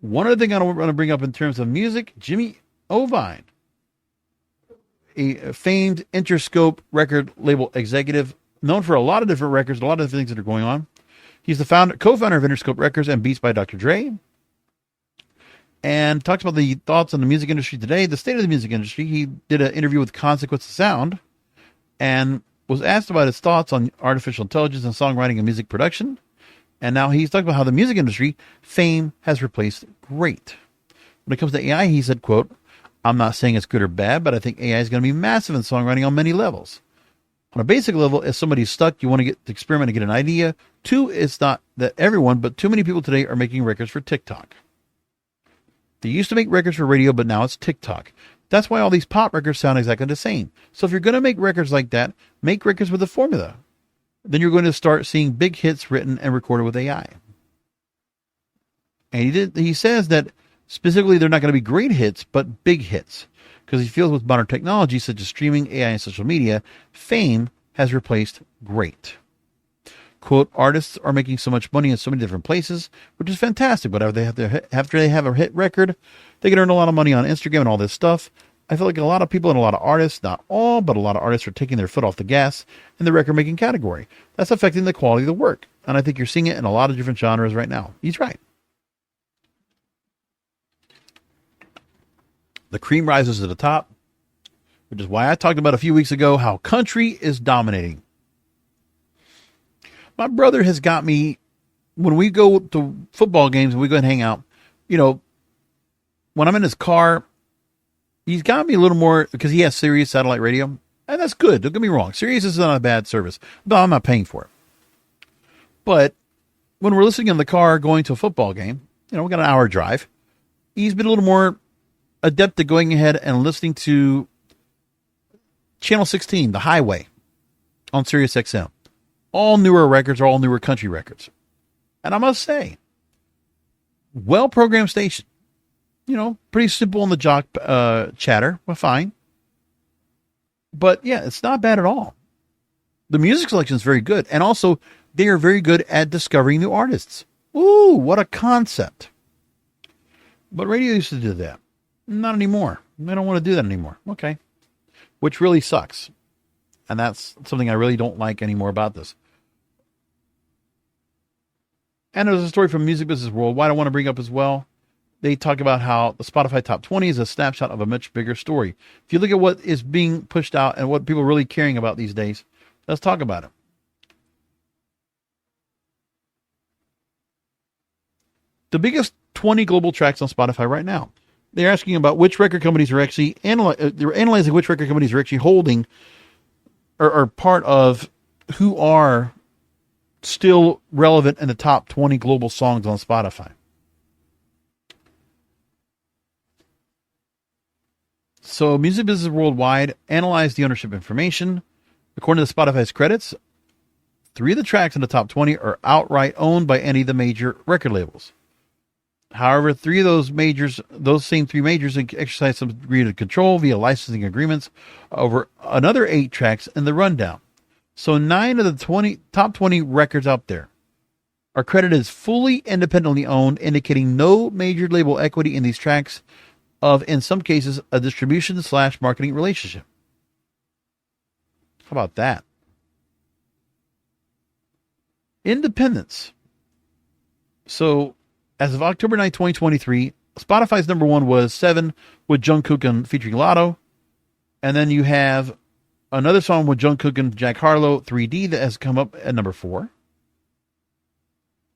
One other thing I want to bring up in terms of music, Jimmy Ovine, a famed Interscope record label executive, known for a lot of different records, a lot of things that are going on. He's the co-founder of Interscope Records and Beats by Dr. Dre, and talks about the thoughts on the music industry today, the state of the music industry. He did an interview with Consequence of Sound and was asked about his thoughts on artificial intelligence and songwriting and music production. And now he's talking about how the music industry fame has replaced great. When it comes to AI, he said, quote, "I'm not saying it's good or bad, but I think AI is going to be massive in songwriting on many levels. On a basic level, if somebody's stuck, you want to get to experiment and get an idea. 2, it's not that everyone, but too many people today are making records for TikTok. They used to make records for radio, but now it's TikTok. That's why all these pop records sound exactly the same. So if you're going to make records like that, make records with a formula. Then you're going to start seeing big hits written and recorded with AI." And he says that specifically they're not going to be great hits, but big hits. Because he feels with modern technology such as streaming, AI, and social media, fame has replaced great. Quote, "Artists are making so much money in so many different places, which is fantastic. But after they have a hit record, they can earn a lot of money on Instagram and all this stuff. I feel like a lot of people and a lot of artists, not all, but a lot of artists are taking their foot off the gas in the record-making category. That's affecting the quality of the work. And I think you're seeing it in a lot of different genres right now." He's right. The cream rises to the top, which is why I talked about a few weeks ago how country is dominating. My brother has got me, when we go to football games and we go and hang out, when I'm in his car, he's got me a little more, because he has Sirius satellite radio, and that's good. Don't get me wrong. Sirius is not a bad service, but I'm not paying for it. But when we're listening in the car going to a football game, we got an hour drive, he's been a little more adept at going ahead and listening to Channel 16, The Highway, on Sirius XM. All newer records are all newer country records. And I must say, well-programmed station. Pretty simple on the jock chatter. Well, fine. But yeah, it's not bad at all. The music selection is very good. And also, they are very good at discovering new artists. Ooh, what a concept. But radio used to do that. Not anymore. They don't want to do that anymore. Okay. Which really sucks. And that's something I really don't like anymore about this. And there's a story from Music Business Worldwide I want to bring up as well. They talk about how the Spotify Top 20 is a snapshot of a much bigger story. If you look at what is being pushed out and what people are really caring about these days, let's talk about it. The biggest 20 global tracks on Spotify right now. They're asking about which record companies are actually they're analyzing which record companies are actually holding or are part of who are still relevant in the top 20 global songs on Spotify. So Music Business Worldwide analyzed the ownership information. According to Spotify's credits, 3 of the tracks in the top 20 are outright owned by any of the major record labels. However, 3 of those same 3 majors exercise some degree of control via licensing agreements over another 8 tracks in the rundown. So 9 of the top 20 records out there are credited as fully independently owned, indicating no major label equity in these tracks of, in some cases, a distribution/marketing relationship. How about that? Independence. So, as of October 9, 2023, Spotify's number one was 7 with Jungkook and featuring Lotto. And then you have another song with Jungkook and Jack Harlow, 3D, that has come up at number 4.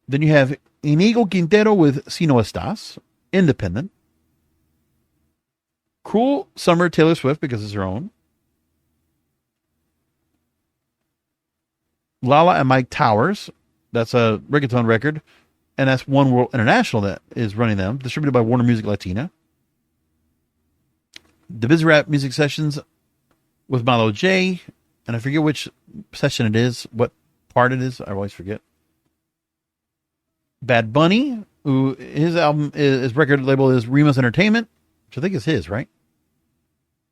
Then you have Inigo Quintero with Si No Estás, independent. Cruel Summer, Taylor Swift, because it's her own. Lala and Mike Towers, that's a reggaeton record, and that's One World International that is running them, distributed by Warner Music Latina. The Biz Rap Music Sessions with Milo J, and I forget which session it is, what part it is, I always forget. Bad Bunny, who his album, his record label is Remus Entertainment, which I think is his, right?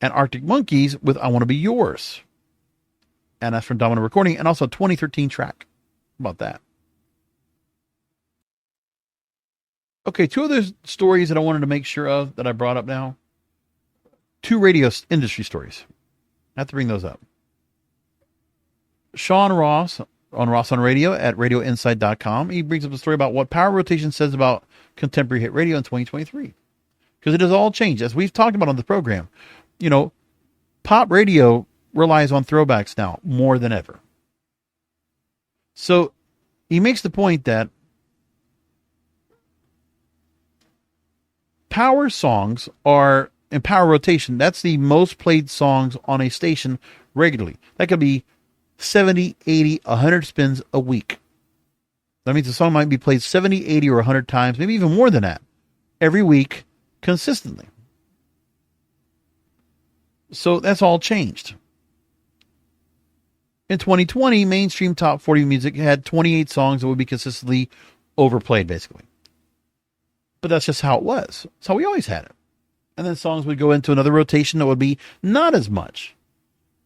And Arctic Monkeys with I Want to Be Yours. And that's from Domino Recording, and also a 2013 track. How about that? Okay, 2 other stories that I wanted to make sure of that I brought up now. 2 radio industry stories. I have to bring those up. Sean Ross on Ross on Radio at radioinsight.com. He brings up a story about what Power Rotation says about contemporary hit radio in 2023. Because it has all changed. As we've talked about on the program, you know, pop radio relies on throwbacks now more than ever. So he makes the point that power songs are in power rotation. That's the most played songs on a station regularly. That could be 70, 80, 100 spins a week. That means the song might be played 70, 80, or 100 times, maybe even more than that, every week consistently. So that's all changed. In 2020, mainstream top 40 music had 28 songs that would be consistently overplayed, basically. But that's just how it was. That's how we always had it. And then songs would go into another rotation that would be not as much,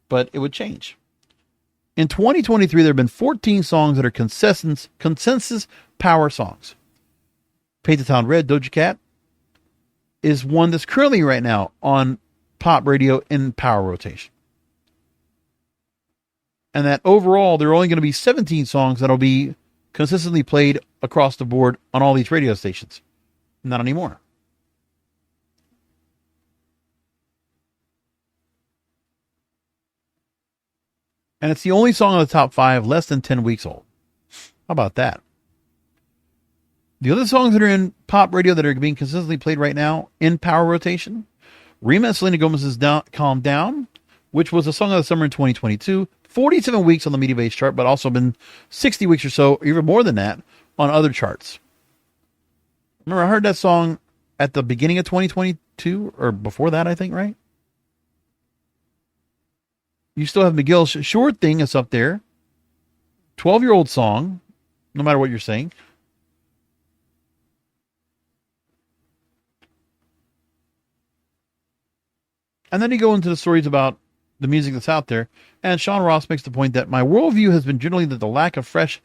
but it would change. In 2023, there have been 14 songs that are consensus power songs. Paint the Town Red, Doja Cat, is one that's currently right now on pop radio in power rotation. And that overall, there are only going to be 17 songs that'll be consistently played across the board on all these radio stations. Not anymore. And it's the only song on the top 5 less than 10 weeks old. How about that? The other songs that are in pop radio that are being consistently played right now in power rotation, Rima and Selena Gomez's Calm Down, which was a song of the summer in 2022, 47 weeks on the Media Base chart, but also been 60 weeks or so, or even more than that, on other charts. Remember, I heard that song at the beginning of 2022, or before that, I think, right? You still have Miguel's Sure Thing is up there. 12-year-old song, no matter what you're saying. And then you go into the stories about the music that's out there. And Sean Ross makes the point that my worldview has been generally that the lack of fresh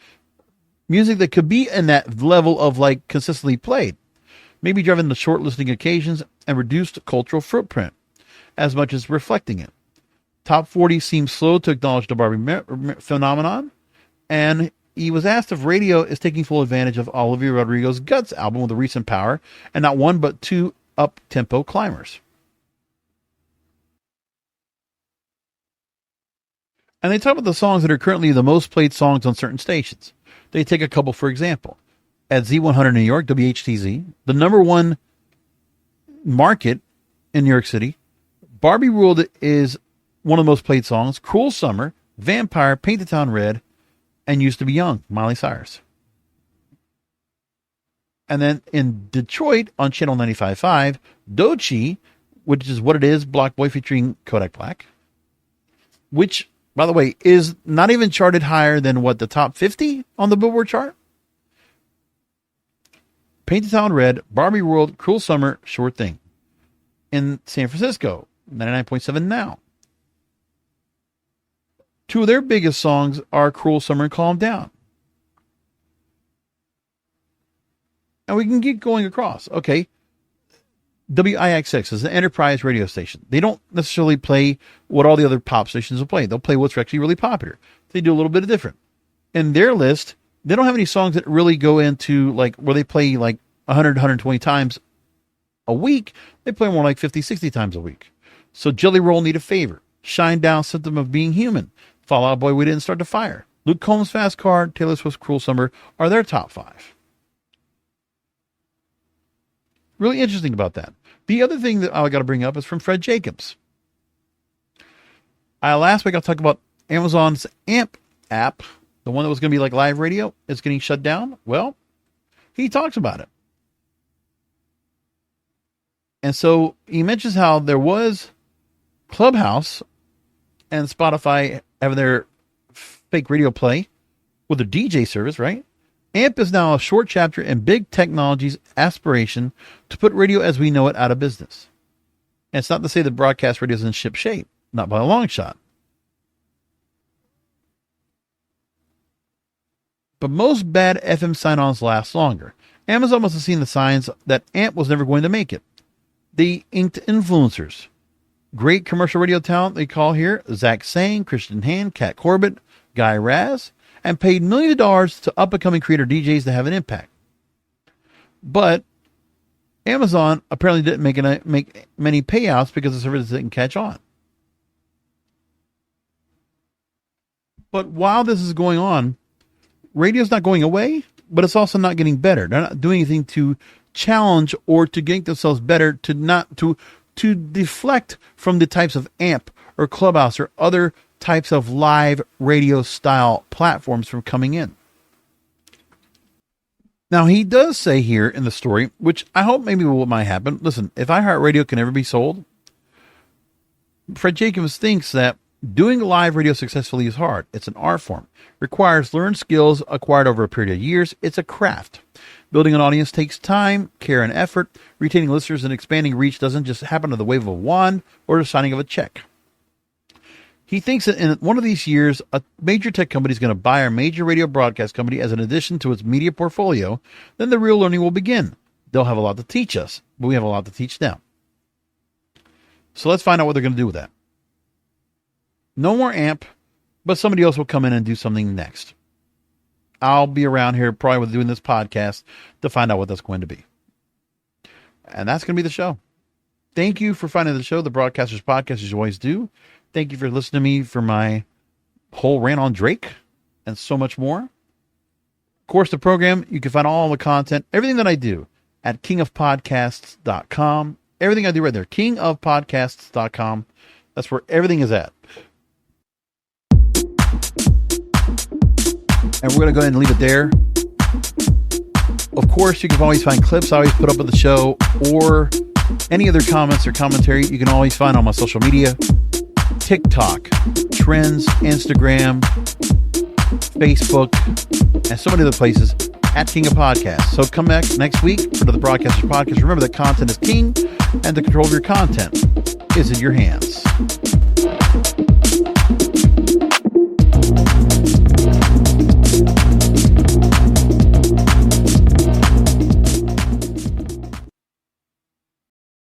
music that could be in that level of like consistently played, maybe driving the short listening occasions and reduced cultural footprint as much as reflecting it. Top 40 seems slow to acknowledge the Barbie phenomenon. And he was asked if radio is taking full advantage of Olivia Rodrigo's Guts album with a recent power and not one but 2 up-tempo climbers. And they talk about the songs that are currently the most played songs on certain stations. They take a couple, for example. At Z100 New York, WHTZ, the number 1 market in New York City, Barbie Ruled is one of the most played songs. Cruel Summer, Vampire, Paint the Town Red, and Used to Be Young, Miley Cyrus. And then in Detroit on Channel 95.5, Doechii, which is What It Is, Block Boy featuring Kodak Black, which, by the way, is not even charted higher than what, the top 50 on the Billboard chart? Paint the Town Red, Barbie World, Cruel Summer, Sure Thing. In San Francisco, 99.7 Now. 2 of their biggest songs are Cruel Summer and Calm Down. And we can keep going across. Okay. WIXX is an enterprise radio station. They don't necessarily play what all the other pop stations will play. They'll play what's actually really popular. They do a little bit of different. In their list, They don't have any songs that really go into like where they play like 100, 120 times a week. They play more like 50, 60 times a week. So Jelly Roll, Need a Favor. Shine Down, Symptom of Being Human. Fall Out Boy, We Didn't Start the Fire. Luke Combs' Fast Car, Taylor Swift's Cruel Summer are their top 5. Really interesting about that. The other thing that I got to bring up is from Fred Jacobs. Last week I talked about Amazon's AMP app, the one that was going to be like live radio, is getting shut down. Well, he talks about it. And so he mentions how there was Clubhouse and Spotify having their fake radio play with a DJ service, right? AMP is now a short chapter in big technology's aspiration to put radio as we know it out of business. And it's not to say that broadcast radio is in ship shape, not by a long shot. But most bad FM sign-ons last longer. Amazon must have seen the signs that AMP was never going to make it. They inked influencers. Great commercial radio talent they call here, Zach Sang, Christian Hand, Kat Corbett, Guy Raz, and paid millions of dollars to up-and-coming creator DJs to have an impact. But Amazon apparently didn't make many payouts because the service didn't catch on. But while this is going on, radio's not going away, but it's also not getting better. They're not doing anything to challenge or to get themselves better, to deflect from the types of AMP or Clubhouse or other types of live radio style platforms from coming in. Now, he does say here in the story, which I hope maybe what might happen. Listen, if iHeartRadio can ever be sold, Fred Jacobs thinks that doing live radio successfully is hard. It's an art form. Requires learned skills acquired over a period of years. It's a craft. Building an audience takes time, care, and effort. Retaining listeners and expanding reach doesn't just happen to the wave of a wand or the signing of a check. He thinks that in one of these years, a major tech company is going to buy a major radio broadcast company as an addition to its media portfolio. Then the real learning will begin. They'll have a lot to teach us, but we have a lot to teach them. So let's find out what they're going to do with that. No more AMP, but somebody else will come in and do something next. I'll be around here probably with doing this podcast to find out what that's going to be. And that's going to be the show. Thank you for finding the show, the Broadcasters Podcast, as you always do. Thank you for listening to me for my whole rant on Drake and so much more. Of course, the program, you can find all the content, everything that I do at kingofpodcasts.com. Everything I do right there, kingofpodcasts.com. That's where everything is at. And we're going to go ahead and leave it there. Of course, you can always find clips I always put up with the show or any other comments or commentary you can always find on my social media. TikTok, Trends, Instagram, Facebook, and so many other places at King of Podcasts. So come back next week for the Broadcasters Podcast. Remember that content is king and the control of your content is in your hands.